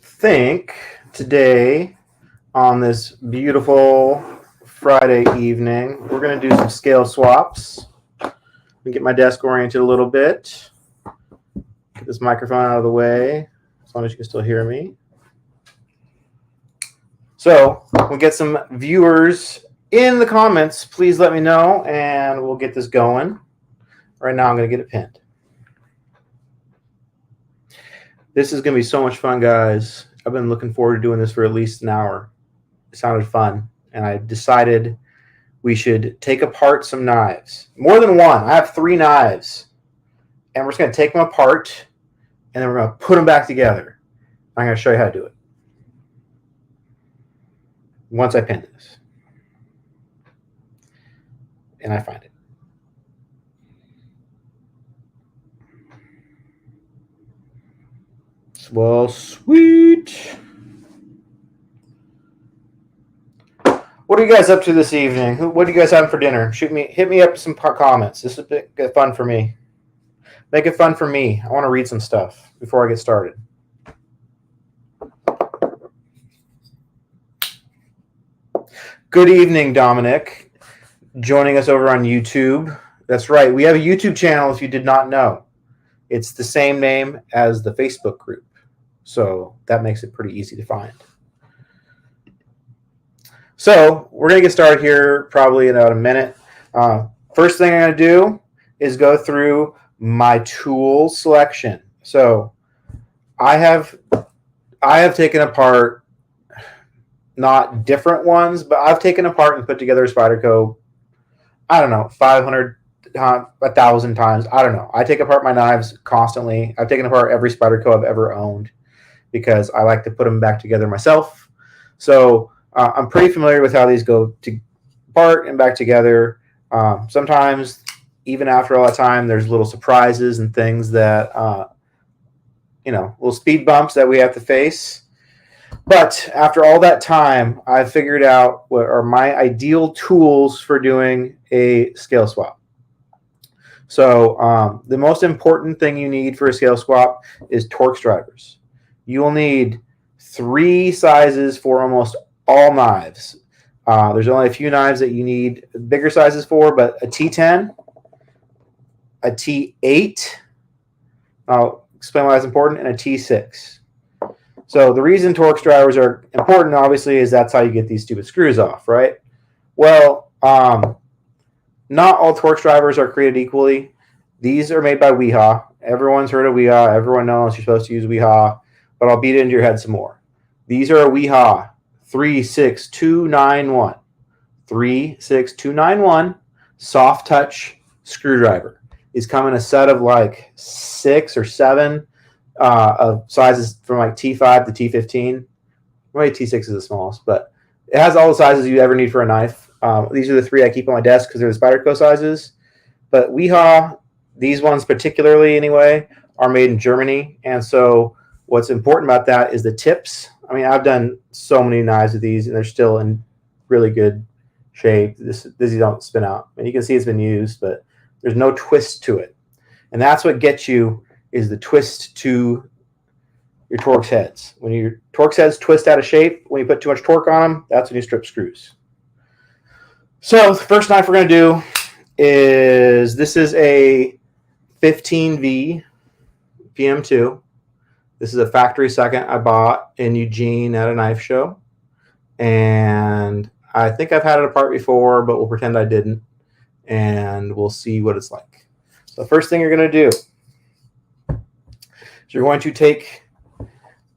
Think today on this beautiful Friday evening, we're going to do some scale swaps. Let me get my desk oriented a little bit. Get this microphone out of the way, as long as you can still hear me. So we'll get some viewers in the comments. Please let me know, and we'll get this going. Right now, I'm going to get it pinned. This is going to be so much fun, guys. I've been looking forward to doing this for at least an hour. It sounded fun, and I decided we should take apart some knives. More than one. I have 3 knives, and we're just going to take them apart, and then we're going to put them back together. I'm going to show you how to do it once I pin this, and I find it. Well, sweet. What are you guys up to this evening? What are you guys having for dinner? Hit me up with some comments. This is a bit fun for me. Make it fun for me. I want to read some stuff before I get started. Good evening, Dominic. Joining us over on YouTube. That's right. We have a YouTube channel if you did not know. It's the same name as the Facebook group. So that makes it pretty easy to find. So we're going to get started here probably in about a minute. First thing I'm going to do is go through my tool selection. So I have taken apart not different ones, but I've taken apart and put together a Spyderco, I don't know, 500, 1,000 times. I don't know. I take apart my knives constantly. I've taken apart every Spyderco I've ever owned because I like to put them back together myself. So I'm pretty familiar with how these go apart and back together. Sometimes, even after all that time, there's little surprises and things that, little speed bumps that we have to face. But after all that time, I've figured out what are my ideal tools for doing a scale swap. So the most important thing you need for a scale swap is Torx drivers. You will need 3 sizes for almost all knives. There's only a few knives that you need bigger sizes for, but a T10, a T8, I'll explain why that's important, and a T6. So the reason Torx drivers are important, obviously, is that's how you get these stupid screws off, right? Well, not all Torx drivers are created equally. These are made by Weehaw. Everyone's heard of Weehaw. Everyone knows you're supposed to use Weehaw, but I'll beat it into your head some more. These are a Weehaw 36291. 36291 soft touch screwdriver. These come in a set of like 6 or 7 of sizes from like T5 to T15. Maybe T6 is the smallest, but it has all the sizes you ever need for a knife. These are the 3 I keep on my desk because they're the Spyderco sizes. But Weehaw, these ones particularly anyway, are made in Germany. And so what's important about that is the tips. I mean, I've done so many knives with these, and they're still in really good shape. These don't spin out. And you can see it's been used, but there's no twist to it. And that's what gets you is the twist to your Torx heads. When your Torx heads twist out of shape, when you put too much torque on them, that's when you strip screws. So the first knife we're going to do is, this is a 15V PM2. This is a factory second I bought in Eugene at a knife show. And I think I've had it apart before, but we'll pretend I didn't. And we'll see what it's like. So the first thing you're going to do is you're going to take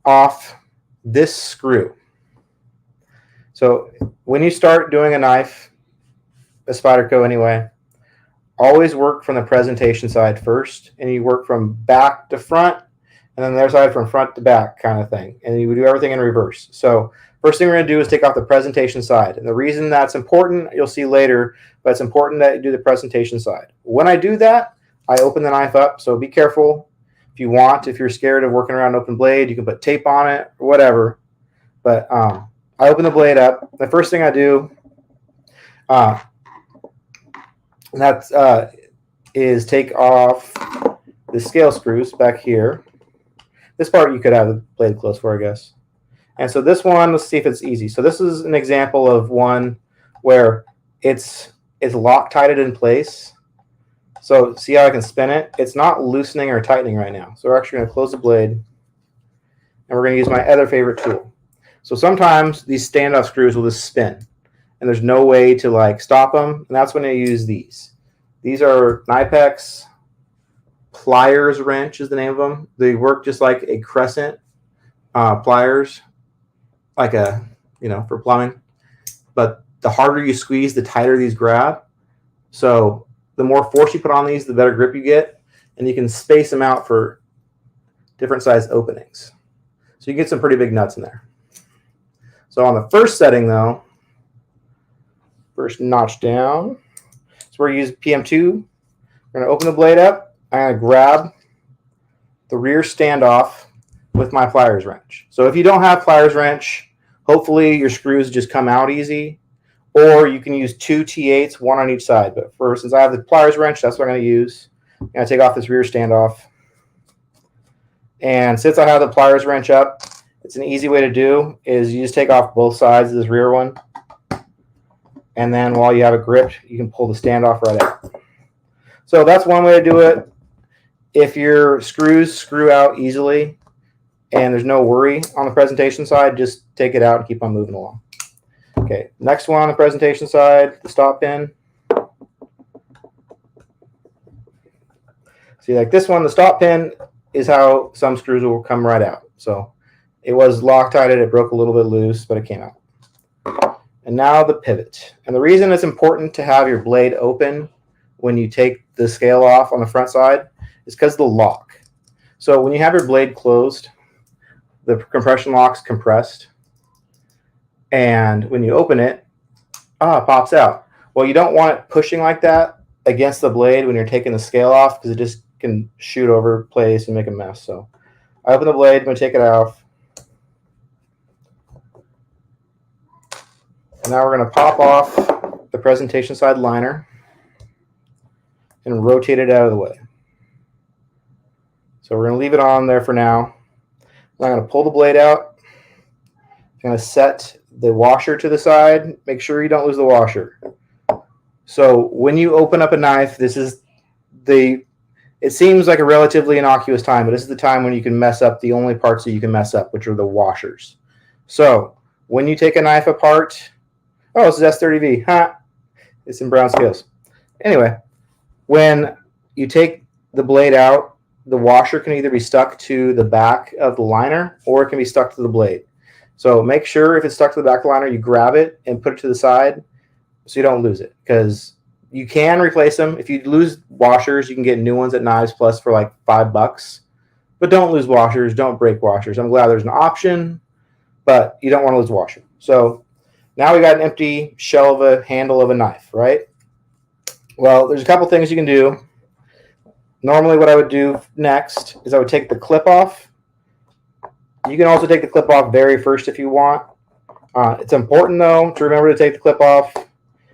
off this screw. So when you start doing a knife, a Spyderco anyway, always work from the presentation side first, and you work from back to front, and then the other side from front to back kind of thing. And you would do everything in reverse. So first thing we're going to do is take off the presentation side. And the reason that's important, you'll see later, but it's important that you do the presentation side. When I do that, I open the knife up, so be careful. If you want, if you're scared of working around an open blade, you can put tape on it or whatever. But I open the blade up. The first thing I do is take off the scale screws back here. This part you could have the blade close for, I guess. And so this one, let's see if it's easy. So this is an example of one where it's Loctited in place. So see how I can spin it? It's not loosening or tightening right now. So we're actually going to close the blade, and we're going to use my other favorite tool. So sometimes these standoff screws will just spin, and there's no way to like stop them, and that's when I use these. These are Knipex pliers wrench is the name of them. They work just like a crescent pliers, like a, for plumbing. But the harder you squeeze, the tighter these grab. So the more force you put on these, the better grip you get, and you can space them out for different size openings. So you get some pretty big nuts in there. So on the first setting, though, first notch down, so we're going to use PM2. We're going to open the blade up. I'm going to grab the rear standoff with my pliers wrench. So if you don't have pliers wrench, hopefully your screws just come out easy, or you can use 2 T8s, one on each side. But since I have the pliers wrench, that's what I'm going to use. I'm going to take off this rear standoff. And since I have the pliers wrench up, it's an easy way to do is you just take off both sides of this rear one. And then while you have it gripped, you can pull the standoff right out. So that's one way to do it. If your screws screw out easily and there's no worry on the presentation side, just take it out and keep on moving along. Okay, next one on the presentation side, the stop pin. See, like this one, the stop pin is how some screws will come right out. So it was Loctited, it broke a little bit loose, but it came out. And now the pivot. And the reason it's important to have your blade open when you take the scale off on the front side is because of the lock. So when you have your blade closed, the compression lock's compressed. And when you open it, it pops out. Well, you don't want it pushing like that against the blade when you're taking the scale off, because it just can shoot over place and make a mess. So I open the blade, I'm going to take it off. And now we're going to pop off the presentation side liner and rotate it out of the way. So we're going to leave it on there for now. I'm going to pull the blade out. I'm going to set the washer to the side. Make sure you don't lose the washer. So when you open up a knife, this is it seems like a relatively innocuous time, but this is the time when you can mess up the only parts that you can mess up, which are the washers. So when you take a knife apart, this is S30V. Ha! It's in brown scales. Anyway, when you take the blade out, the washer can either be stuck to the back of the liner or it can be stuck to the blade. So make sure if it's stuck to the back of the liner, you grab it and put it to the side so you don't lose it, because you can replace them. If you lose washers, you can get new ones at Knives Plus for like $5. But don't lose washers. Don't break washers. I'm glad there's an option, but you don't want to lose a washer. So now we got an empty shell of a handle of a knife, right? Well, there's a couple things you can do. Normally what I would do next is I would take the clip off. You can also take the clip off very first if you want. It's important, though, to remember to take the clip off,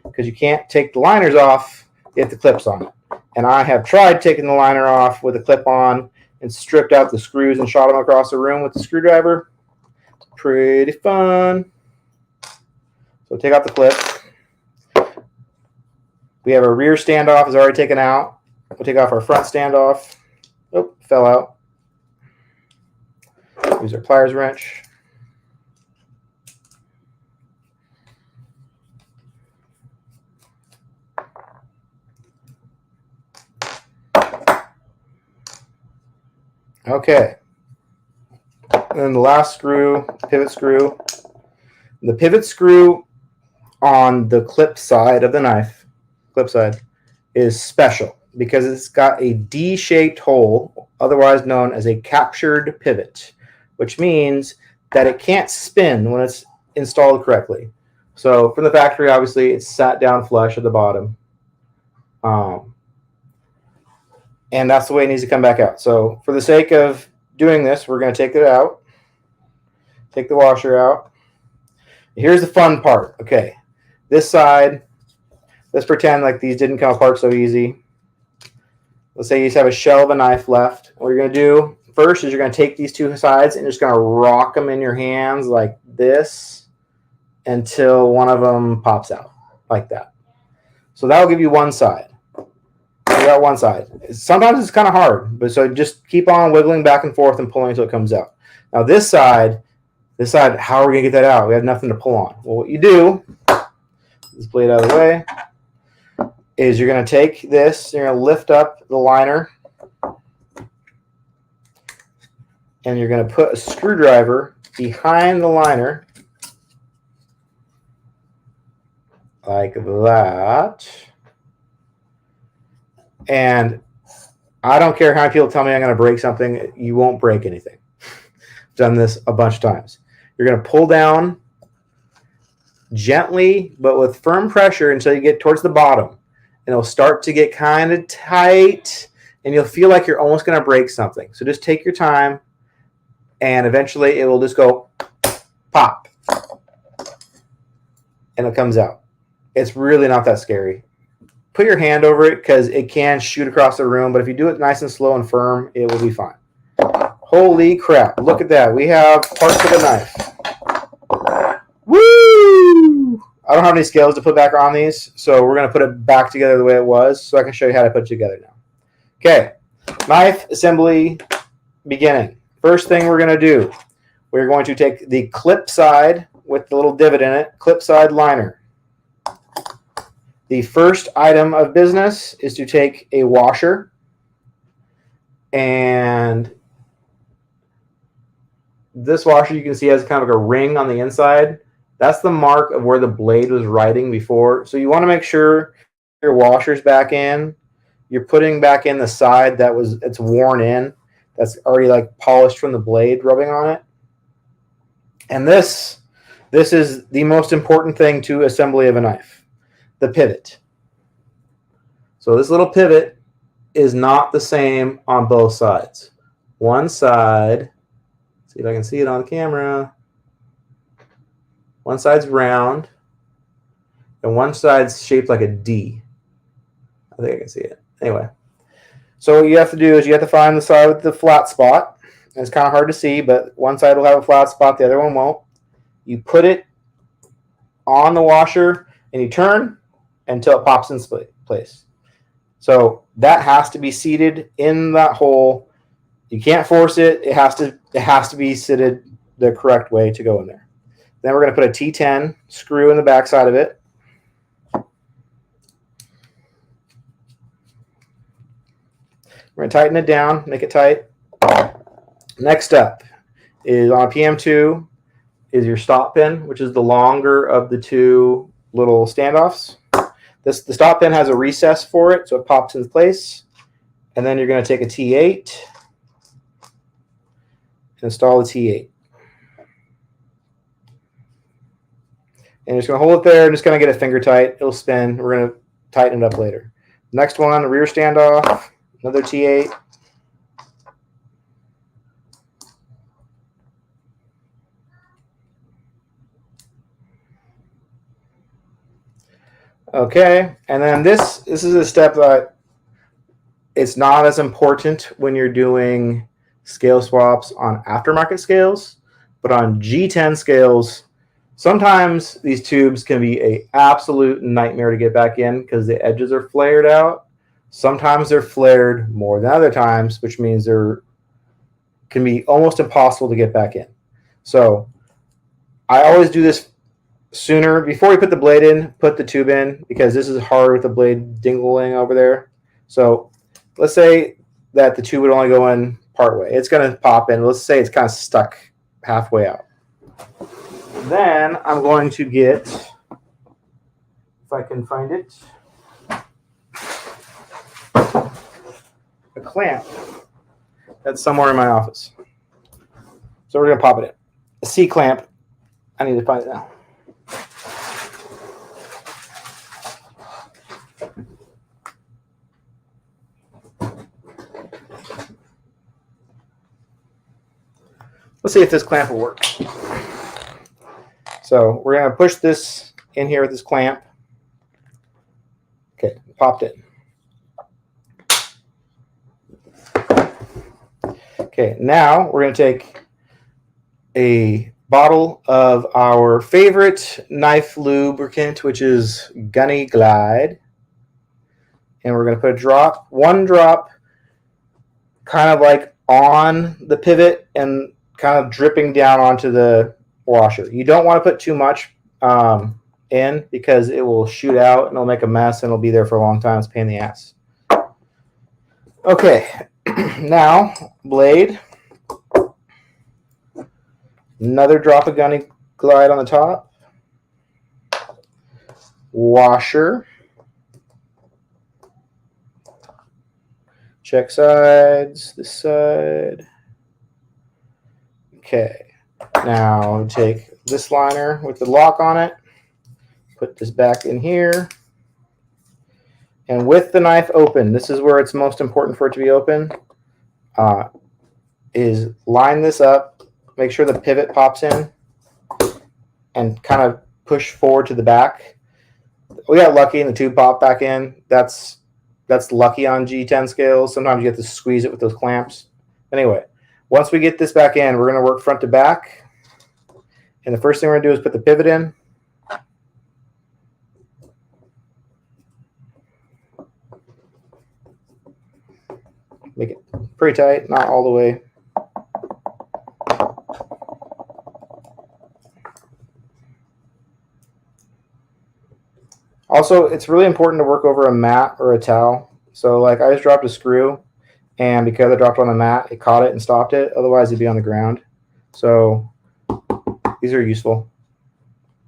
because you can't take the liners off if the clip's on it. And I have tried taking the liner off with a clip on and stripped out the screws and shot them across the room with the screwdriver. It's pretty fun. So take out the clip. We have our rear standoff is already taken out. We'll take off our front standoff. Oh, fell out. Use our pliers wrench. Okay. And then the last screw, pivot screw. The pivot screw on the clip side of the knife, clip side, is special because it's got a D-shaped hole, otherwise known as a captured pivot, which means that it can't spin when it's installed correctly. So from the factory, obviously, it's sat down flush at the bottom. And that's the way it needs to come back out. So for the sake of doing this, we're going to take it out, take the washer out. Here's the fun part. Okay, this side, let's pretend like these didn't come apart so easy. Let's say you just have a shell of a knife left. What you're going to do first is you're going to take these two sides and just going to rock them in your hands like this until one of them pops out like that. So that'll give you one side. You got one side. Sometimes it's kind of hard, but so just keep on wiggling back and forth and pulling until it comes out. Now this side, how are we going to get that out? We have nothing to pull on. Well, what you do, this blade out of the way, is you're going to take this, you're going to lift up the liner, and you're going to put a screwdriver behind the liner like that. And I don't care how many people tell me I'm going to break something, you won't break anything. I've done this a bunch of times. You're going to pull down gently but with firm pressure until you get towards the bottom. And it'll start to get kind of tight, and you'll feel like you're almost going to break something. So just take your time, and eventually it will just go pop, and it comes out. It's really not that scary. Put your hand over it because it can shoot across the room, but if you do it nice and slow and firm, it will be fine. Holy crap, look at that. We have parts of a knife. Woo! I don't have any scales to put back on these, so we're going to put it back together the way it was so I can show you how to put it together now. Okay, knife assembly beginning. First thing we're going to do, we're going to take the clip side with the little divot in it, clip side liner. The first item of business is to take a washer, and this washer you can see has kind of like a ring on the inside. That's the mark of where the blade was riding before. So you want to make sure your washer's back in. You're putting back in the side that it's worn in. That's already like polished from the blade rubbing on it. And this is the most important thing to assembly of a knife, the pivot. So this little pivot is not the same on both sides. One side, see if I can see it on the camera. One side's round, and one side's shaped like a D. I think I can see it. Anyway, so what you have to do is you have to find the side with the flat spot. And it's kind of hard to see, but one side will have a flat spot, the other one won't. You put it on the washer, and you turn until it pops in place. So that has to be seated in that hole. You can't force it. It has to be seated the correct way to go in there. Then we're going to put a T10 screw in the back side of it. We're going to tighten it down, make it tight. Next up is on a PM2 is your stop pin, which is the longer of the two little standoffs. The stop pin has a recess for it, so it pops into place. And then you're going to take a T8 and install the T8. And you're just going to hold it there and just kind of get it finger tight. It'll spin. We're going to tighten it up later. Next one, rear standoff, another T8. Okay, and then this is a step that it's not as important when you're doing scale swaps on aftermarket scales, but on G10 scales, sometimes these tubes can be an absolute nightmare to get back in because the edges are flared out. Sometimes they're flared more than other times, which means they're can be almost impossible to get back in. So I always do this sooner. Before you put the blade in, put the tube in, because this is hard with the blade dingling over there. So let's say that the tube would only go in part way. It's going to pop in. Let's say it's kind of stuck halfway out. Then I'm going to get, if I can find it, a clamp that's somewhere in my office. So we're going to pop it in. A C clamp. I need to find it now. Let's see if this clamp will work. So we're going to push this in here with this clamp. Okay, popped it. Okay, Okay, now we're going to take a bottle of our favorite knife lubricant, which is Gunny Glide. And we're going to put one drop, kind of like on the pivot and kind of dripping down onto the washer. You don't want to put too much in because it will shoot out and it'll make a mess and it'll be there for a long time. It's a pain in the ass. Okay, now blade. Another drop of Gunny Glide on the top. Washer. Check sides, this side. Okay, now take this liner with the lock on it, put this back in here, and with the knife open, this is where it's most important for it to be open, is line this up, make sure the pivot pops in, and kind of push forward to the back. We got lucky and the tube popped back in. That's lucky on G10 scales. Sometimes you have to squeeze it with those clamps. Anyway, once we get this back in, we're going to work front to back. And the first thing we're going to do is put the pivot in. Make it pretty tight, not all the way. Also, it's really important to work over a mat or a towel. So like I just dropped a screw, and because I dropped on the mat, it caught it and stopped it. Otherwise, it'd be on the ground. So these are useful.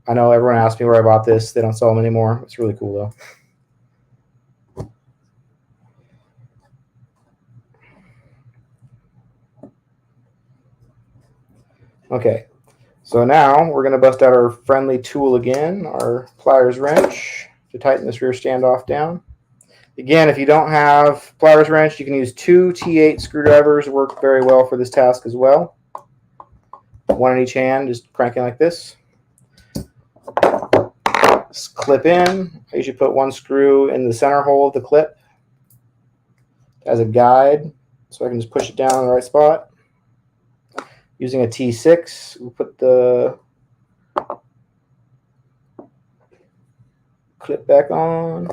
I know everyone asked me where I bought this. They don't sell them anymore. It's really cool, though. Okay, so now we're going to bust out our friendly tool again, our pliers wrench, to tighten this rear standoff down. Again, if you don't have pliers wrench, you can use 2 T8 screwdrivers. Work very well for this task as well. One in each hand, just cranking like this. Just clip in. I usually put one screw in the center hole of the clip as a guide, so I can just push it down in the right spot. Using a T6, we'll put the clip back on.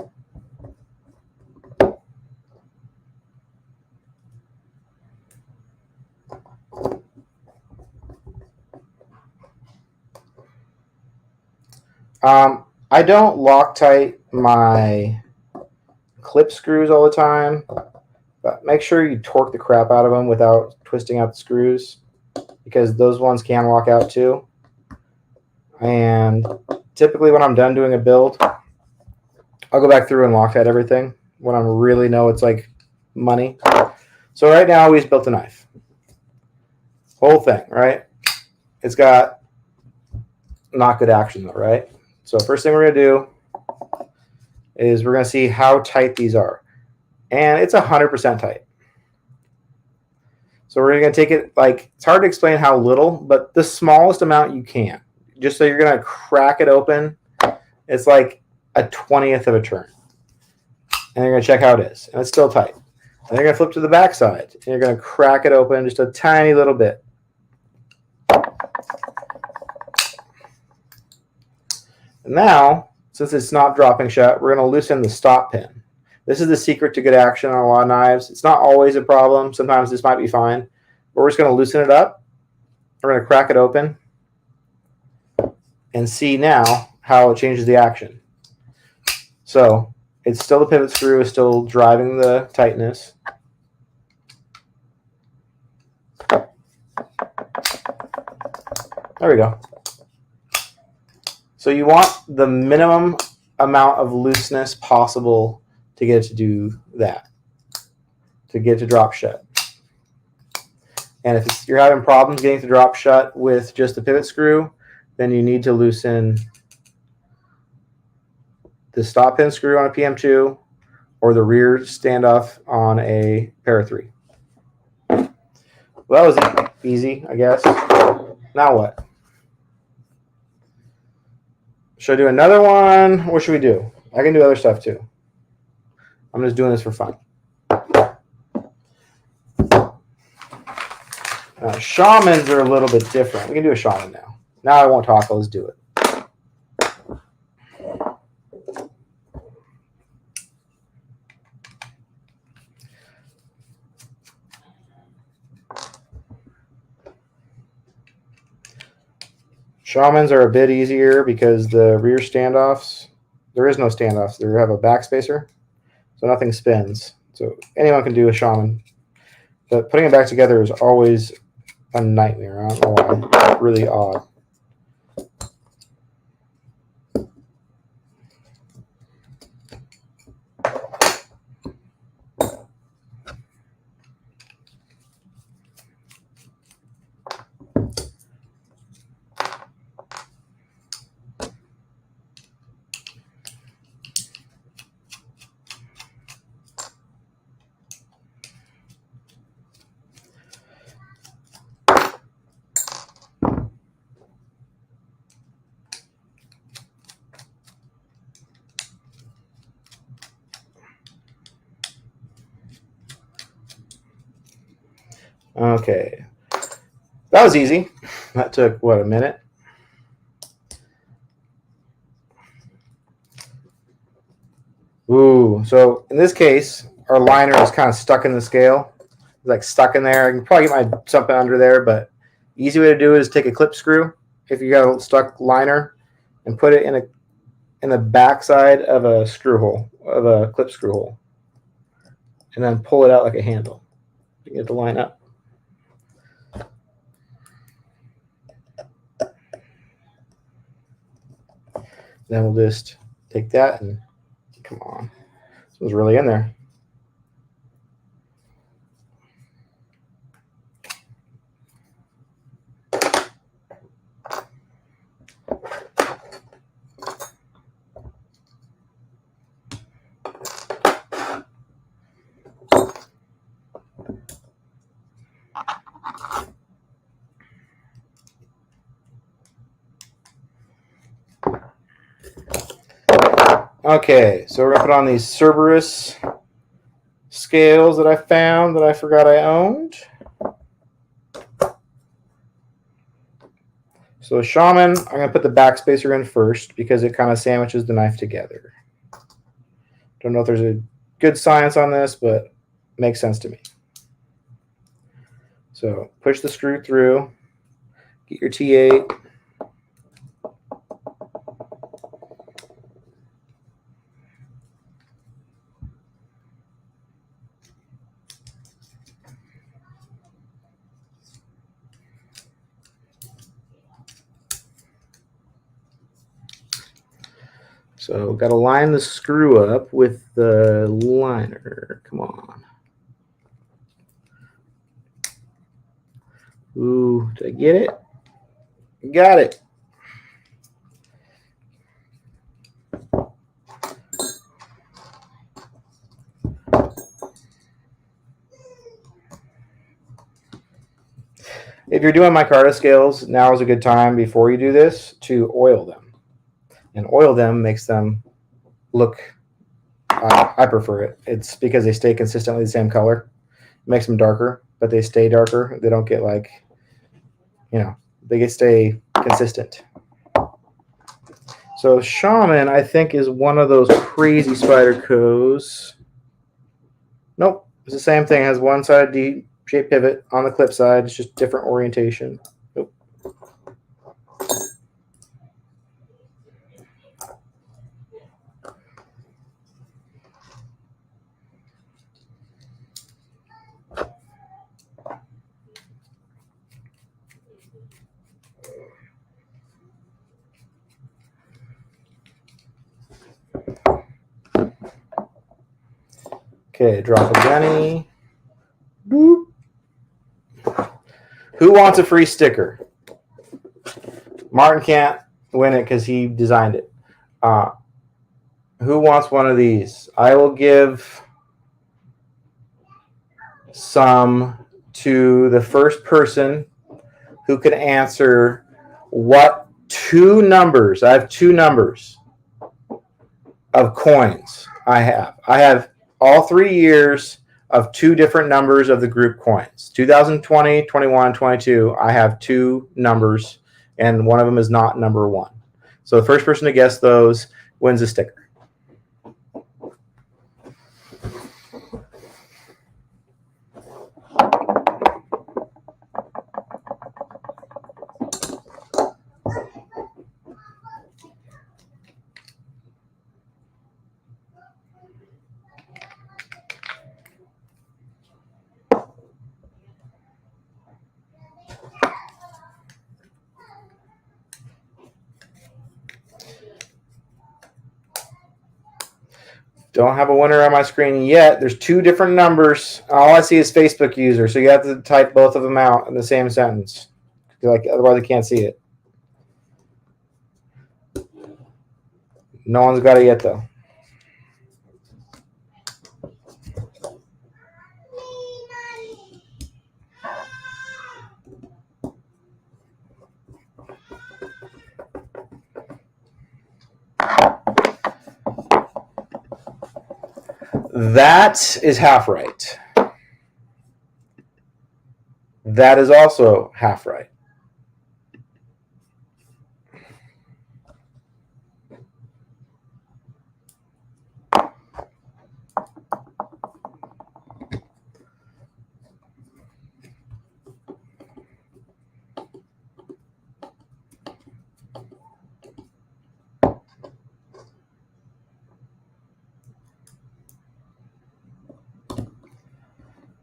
I don't Loctite my clip screws all the time, but make sure you torque the crap out of them without twisting out the screws, because those ones can lock out too. And typically when I'm done doing a build, I'll go back through and Loctite everything when I really know it's like money. So right now we just built a knife. Whole thing, right? It's got not good action though, right? So first thing we're going to do is we're going to see how tight these are. And it's 100% tight. So we're going to take it, like, it's hard to explain how little, but the smallest amount you can. Just so you're going to crack it open. It's like a 20th of a turn. And you're going to check how it is. And it's still tight. And you're going to flip to the back side. And you're going to crack it open just a tiny little bit. And now, since it's not dropping shut, we're going to loosen the stop pin. This is the secret to good action on a lot of knives. It's not always a problem. Sometimes this might be fine. But we're just going to loosen it up. We're going to crack it open and see now how it changes the action. So it's still the pivot screw is still driving the tightness. There we go. So you want the minimum amount of looseness possible to get it to do that, to get it to drop shut. And if you're having problems getting it to drop shut with just the pivot screw, then you need to loosen the stop pin screw on a PM2 or the rear standoff on a Para 3. Well, that was easy, I guess. Now what? Should I do another one? What should we do? I can do other stuff too. I'm just doing this for fun. Shamans are a little bit different. We can do a shaman now. Now I won't talk. Let's do it. Shamans are a bit easier because the rear standoffs, there is no standoffs. They have a backspacer, so nothing spins. So anyone can do a shaman. But putting it back together is always a nightmare. I don't know why. It's really odd. Okay, that was easy. That took, what, a minute? Ooh, so in this case, our liner is kind of stuck in the scale. It's like stuck in there. I can probably get my something under there, but easy way to do it is take a clip screw, if you got a stuck liner, and put it in the backside of a screw hole, of a clip screw hole, and then pull it out like a handle to get the line up. Then we'll just take that and come on. This was really in there. Okay, so we're going to put on these Cerberus scales that I found that I forgot I owned. So a shaman, I'm going to put the backspacer in first because it kind of sandwiches the knife together. Don't know if there's a good science on this, but it makes sense to me. So push the screw through, get your T8. So got to line the screw up with the liner. Come on. Ooh, did I get it? Got it. If you're doing micarta scales, now is a good time before you do this to oil them. And oil them makes them look, I prefer it. It's because they stay consistently the same color. It makes them darker, but they stay darker. They don't get like, they stay consistent. So Shaman, I think, is one of those crazy Spydercos. Nope, it's the same thing. It has one side D-shaped pivot on the clip side. It's just different orientation. Nope. Okay, drop a gunny. Boop. Who wants a free sticker? Martin can't win it because he designed it. Who wants one of these? I will give some to the first person who can answer what two numbers. I have two numbers of coins I have. I have all 3 years of two different numbers of the group coins. 2020, 21, 22, I have two numbers, and one of them is not number 1. So the first person to guess those wins a sticker. Don't have a winner on my screen yet. There's two different numbers. All I see is Facebook user, so you have to type both of them out in the same sentence. Otherwise I can't see it. No one's got it yet, though. That is half right. That is also half right.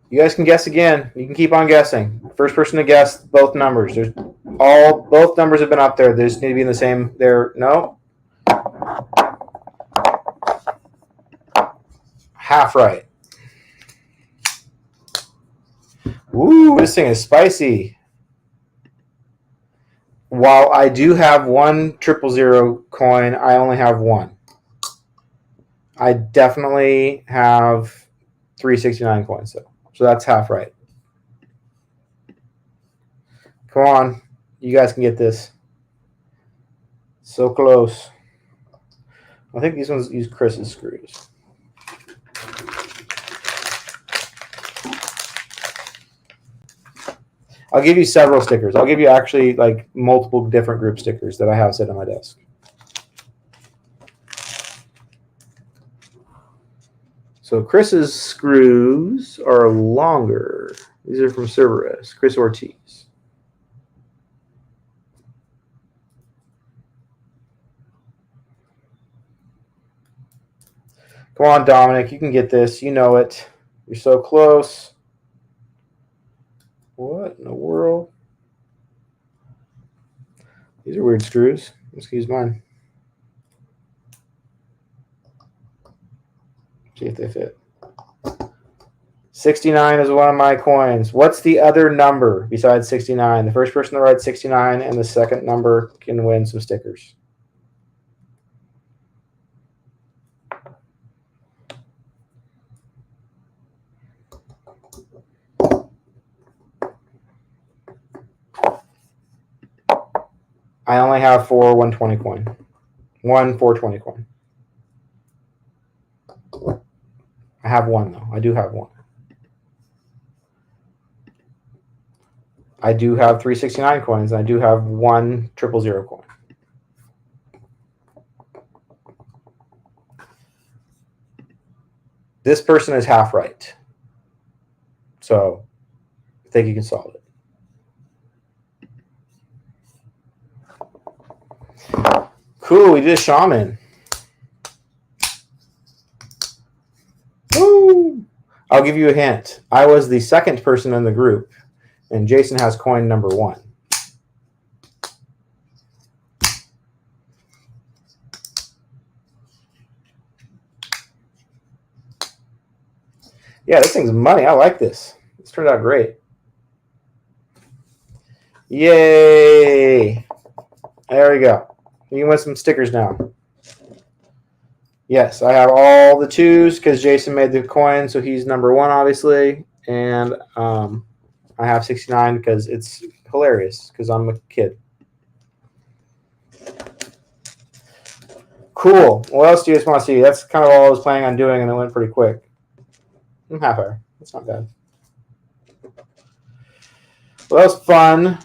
You guys can guess again. You can keep on guessing. First person to guess both numbers. Both numbers have been up there. They just need to be in the same. There, no. Half right. Ooh, this thing is spicy. While I do have 1 000 coin, I only have 1. I definitely have 369 coins though. So that's half right. Come on. You guys can get this. So close. I think these ones use Chris's screws. I'll give you several stickers. I'll give you actually like multiple different group stickers that I have set on my desk. So Chris's screws are longer. These are from Cerberus, Chris Ortiz. Come on, Dominic. You can get this. You know it. You're so close. What in the world? These are weird screws. Let's use mine. See if they fit. 69 is one of my coins. What's the other number besides 69? The first person to write 69 and the second number can win some stickers. I only have 4 120 coin. 1 420 coin. I have 1 though. I do have 1. I do have 369 coins. I do have 1 000 coin. This person is half right. So I think you can solve it. Cool, we did a shaman. Woo! I'll give you a hint. I was the second person in the group, and Jason has coin number 1. Yeah, this thing's money. I like this. This turned out great. Yay! There we go. You can win some stickers now. Yes, I have all the 2s because Jason made the coin, so he's number 1, obviously. And I have 69 because it's hilarious because I'm a kid. Cool. What else do you guys want to see? That's kind of all I was planning on doing, and it went pretty quick. Half hour. That's not bad. Well, that was fun.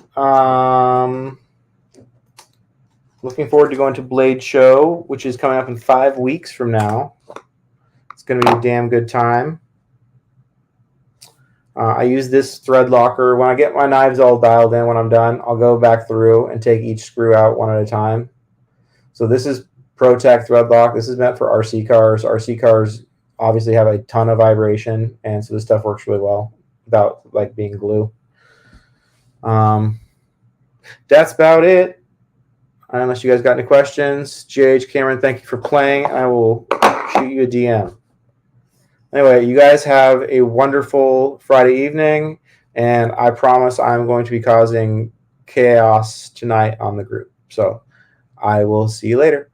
Looking forward to going to Blade Show, which is coming up in 5 weeks from now. It's going to be a damn good time. I use this thread locker. When I get my knives all dialed in, when I'm done, I'll go back through and take each screw out one at a time. So this is ProTech thread lock. This is meant for RC cars. RC cars obviously have a ton of vibration, and so this stuff works really well without like being glue. That's about it. Unless you guys got any questions. JH Cameron, thank you for playing. I will shoot you a DM. Anyway, you guys have a wonderful Friday evening, and I promise I'm going to be causing chaos tonight on the group. So I will see you later.